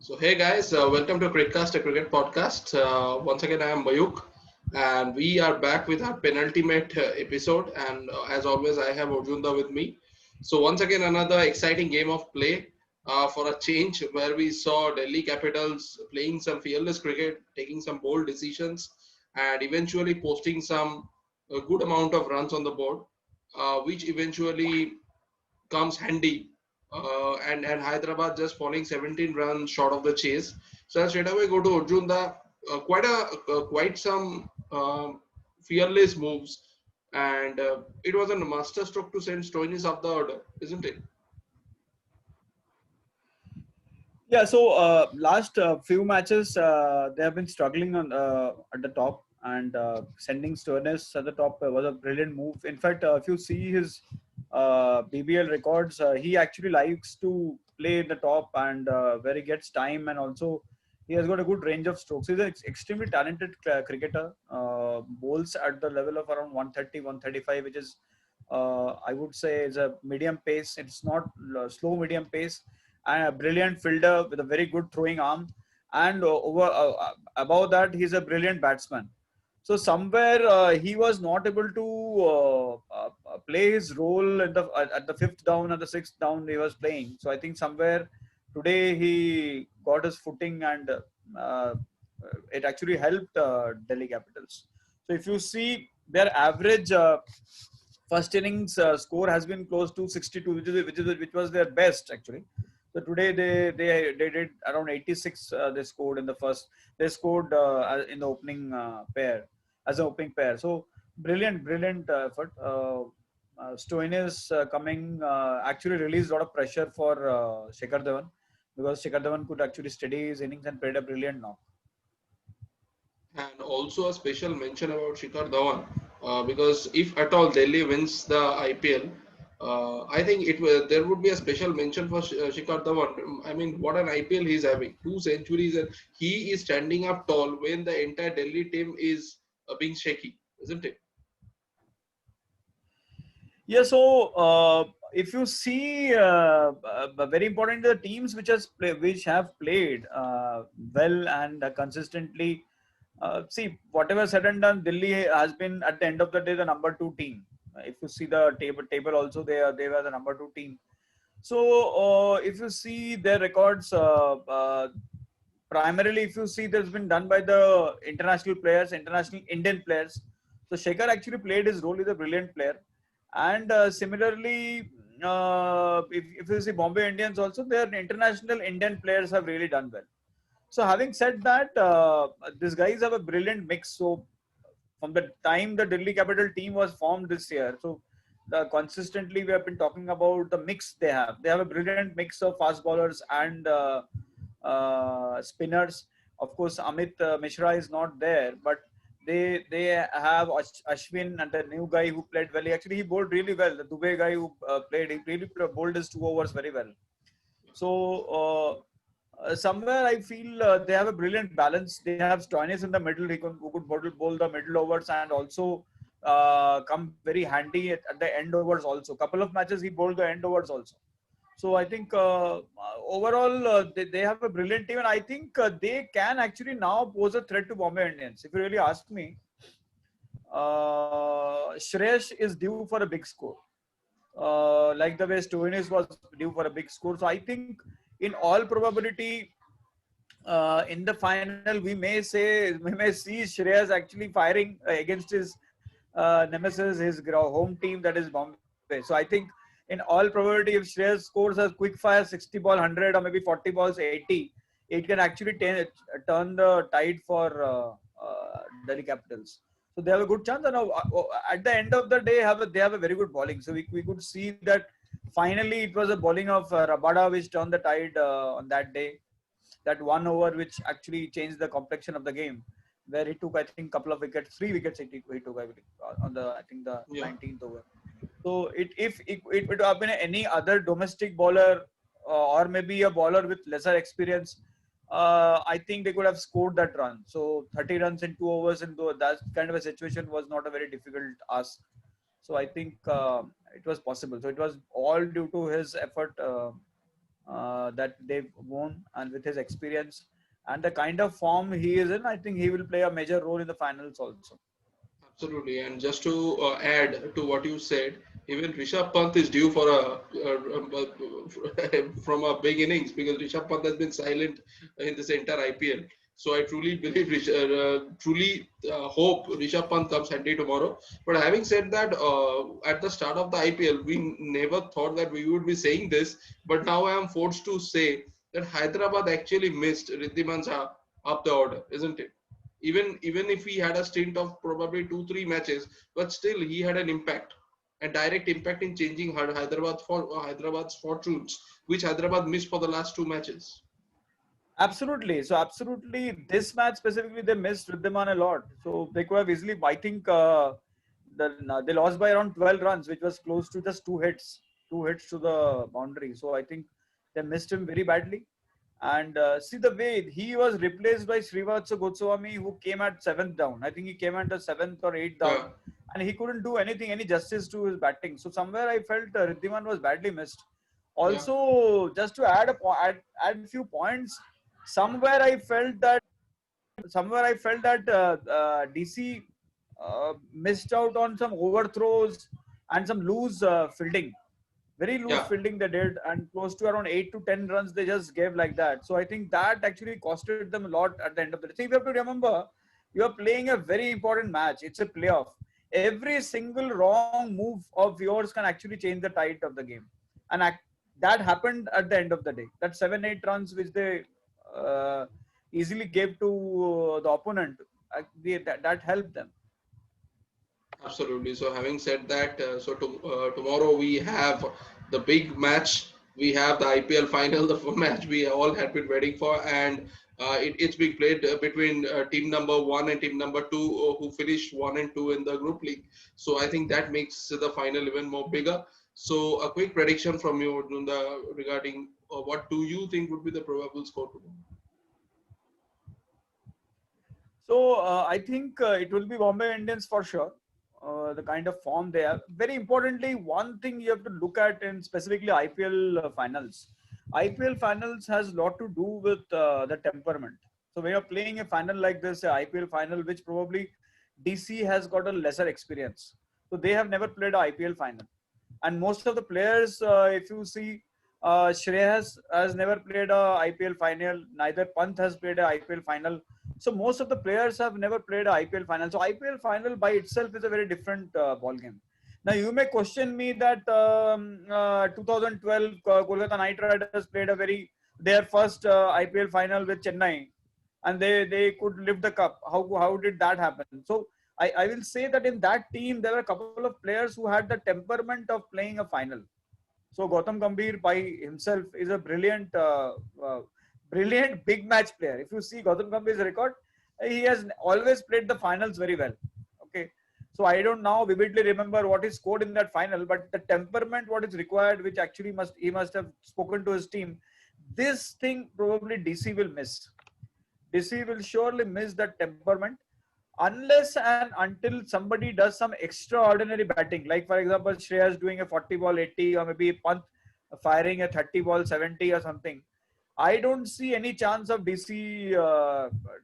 So hey guys, welcome to Crick-Cast, a cricket podcast. Once again, I am Mayuk, and we are back with our penultimate episode. And as always, I have Arjunda with me. So once again, another exciting game of play for a change, where we saw Delhi Capitals playing some fearless cricket, taking some bold decisions, and eventually posting some a good amount of runs on the board, which eventually comes handy. And Hyderabad just falling 17 runs short of the chase. So I'll straight away go to Arjunda. Quite some fearless moves, and it was a master stroke to send Stoinis up the order, isn't it? Yeah, so last few matches they have been struggling on at the top, and sending Sternis at the top was a brilliant move. In fact, if you see his BBL records, he actually likes to play in the top and where he gets time, and also he has got a good range of strokes. He's an extremely talented cricketer. Bowls at the level of around 130, 135, which is I would say is a medium pace. It's not slow medium pace, and a brilliant fielder with a very good throwing arm, and above that he's a brilliant batsman. So somewhere he was not able to play his role at the fifth down and the sixth down he was playing. So I think somewhere today he got his footing, and uh, it actually helped Delhi Capitals. So if you see their average first innings score has been close to 62, which was their best actually. So today they did around 86. They scored in the first. They scored in the opening pair as an opening pair. So brilliant effort. Stoinis coming actually released a lot of pressure for Shikhar Dhawan, because Shikhar Dhawan could actually steady his innings and played a brilliant knock. And also a special mention about Shikhar Dhawan, because if at all Delhi wins the IPL, I think there would be a special mention for Shikhar Dhawan. I mean, what an IPL he's having, 2 centuries, and he is standing up tall when the entire Delhi team is being shaky, isn't it? Yeah, so if you see, very important the teams which have played well and consistently. See, whatever said and done, Delhi has been at the end of the day the number two team. If you see the table also, they were the number two team. So if you see their records, primarily if you see, there's been done by the international players, international Indian players. So Shekhar actually played his role. He's a brilliant player, and similarly, if you see Bombay Indians also, their international Indian players have really done well. So having said that, these guys have a brilliant mix. So from the time the Delhi Capital team was formed this year, so consistently we have been talking about the mix they have. They have a brilliant mix of fast bowlers and spinners. Of course, Amit Mishra is not there, but they have Ashwin and the new guy who played well. Actually, he bowled really well. The Dubai guy who played, he really bowled his 2 overs very well. So somewhere I feel they have a brilliant balance. They have Stoinis in the middle, who could bowl the middle overs, and also come very handy at the end overs also. Couple of matches he bowled the end overs also. So I think overall they have a brilliant team, and I think they can actually now pose a threat to Bombay Indians. If you really ask me, Shreyas is due for a big score, like the way Stoinis was due for a big score. So I think in all probability, in the final, we may see Shreyas actually firing against his nemesis, his home team, that is Bombay. So I think in all probability, if Shreyas scores a quick fire 60 ball 100 or maybe 40 balls 80, it can actually turn the tide for Delhi Capitals. So they have a good chance. And at the end of the day, they have a very good bowling. So we could see that finally it was a bowling of Rabada which turned the tide on that day. That 1 over which actually changed the complexion of the game, where he took, I think, couple of wickets, 3 wickets he took, I believe, on the, I think, the Yeah. 19th over. So if it would have been any other domestic bowler or maybe a bowler with lesser experience, I think they could have scored that run. So 30 runs in 2 overs, and that kind of a situation was not a very difficult ask. So I think it was possible. So it was all due to his effort. that they've won, and with his experience and the kind of form he is in, I think he will play a major role in the finals also. Absolutely, and just to add to what you said, even Rishabh Pant is due for from a big innings because Rishabh Pant has been silent in this entire IPL. So I truly believe, truly hope Rishabh Pant comes handy tomorrow. But having said that, at the start of the IPL, we never thought that we would be saying this, but now I am forced to say that Hyderabad actually missed Riddhiman Shah up the order, isn't it? Even if he had a stint of probably 2 3 matches, but still he had an impact, a direct impact in changing Hyderabad's fortunes, which Hyderabad missed for the last 2 matches. Absolutely. So absolutely, this match specifically, they missed Riddhiman a lot. So they could have easily, I think, they lost by around 12 runs, which was close to just two hits to the boundary. So I think they missed him very badly. And see the way he was replaced by Srivatsa Goswami, who came at seventh down. I think he came at the seventh or eighth Yeah, down, and he couldn't do anything, any justice to his batting. So somewhere I felt Riddhiman was badly missed. yeah, Also, just to add few points, somewhere I felt that DC missed out on some overthrows and some loose fielding. Very loose yeah. fielding they did, and close to around 8 to 10 runs they just gave like that. So I think that actually costed them a lot at the end of the day. So you have to remember, you are playing a very important match. It's a playoff. Every single wrong move of yours can actually change the tide of the game, and that happened at the end of the day. That 7 8 runs which they uh, easily gave to the opponent, that helped them. Absolutely. So, having said that, tomorrow we have the big match. We have the IPL final, the match we all had been waiting for, and it's being played between team number one and team number two, who finished one and two in the group league. So, I think that makes the final even more bigger. So, a quick prediction from you, Nunda, regarding what do you think would be the probable score tomorrow? So I think it will be Bombay Indians for sure. The kind of form they have. Very importantly, one thing you have to look at in specifically IPL finals. IPL finals has a lot to do with the temperament. So when you're playing a final like this, a IPL final, which probably DC has got a lesser experience. So they have never played a IPL final. And most of the players, if you see, Shreyas has never played a IPL final. Neither Pant has played a IPL final. So most of the players have never played a IPL final. So IPL final by itself is a very different ball game. Now you may question me that 2012 Kolkata Knight Riders played a very their first IPL final with Chennai, and they could lift the cup. How did that happen? So I will say that in that team there were a couple of players who had the temperament of playing a final. So Gautam Gambhir by himself is a uh, brilliant big match player. If you see Gautam Gambhir's record, he has always played the finals very well. Okay, so I don't now vividly remember what he scored in that final, but the temperament what is required, which actually he must have spoken to his team. This thing probably DC will miss. DC will surely miss that temperament unless and until somebody does some extraordinary batting. Like for example, Shreyas doing a 40 ball 80, or maybe Pant firing a 30 ball 70 or something. I don't see any chance of DC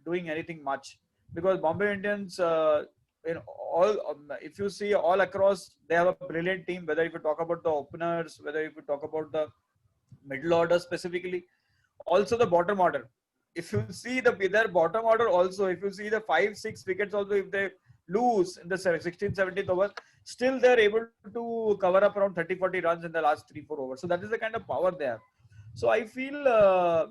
doing anything much, because Bombay Indians, in all, if you see all across, they have a brilliant team. Whether if you talk about the openers, whether if you talk about the middle order specifically, also the bottom order. If you see their bottom order also, if you see the 5 6 wickets also, if they lose in the 16th 17th over, still they're able to cover up around 30 40 runs in the last 3 4 overs. So that is the kind of power they have. So I feel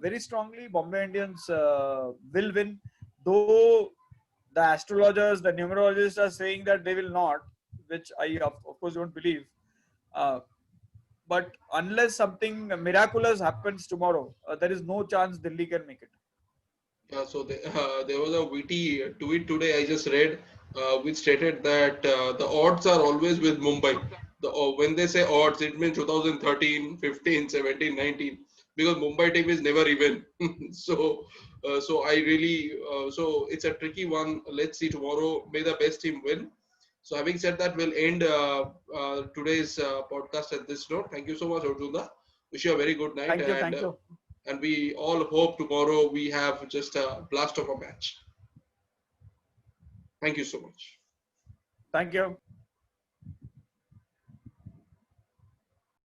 very strongly Bombay Indians will win, though the astrologers, the numerologists are saying that they will not, which I of course don't believe. Uh, but unless something miraculous happens tomorrow, there is no chance Delhi can make it. Yeah, so there was a witty tweet today I just read, which stated that the odds are always with Mumbai. When they say odds, it means 2013, 15, 17, 19, because Mumbai team is never even. So I really, so it's a tricky one. Let's see tomorrow. May the best team win. So having said that, we'll end today's podcast at this note. Thank you so much, Arjuna. Wish you a very good night, Thank you. Thank you. and we all hope tomorrow we have just a blast of a match. Thank you so much. Thank you.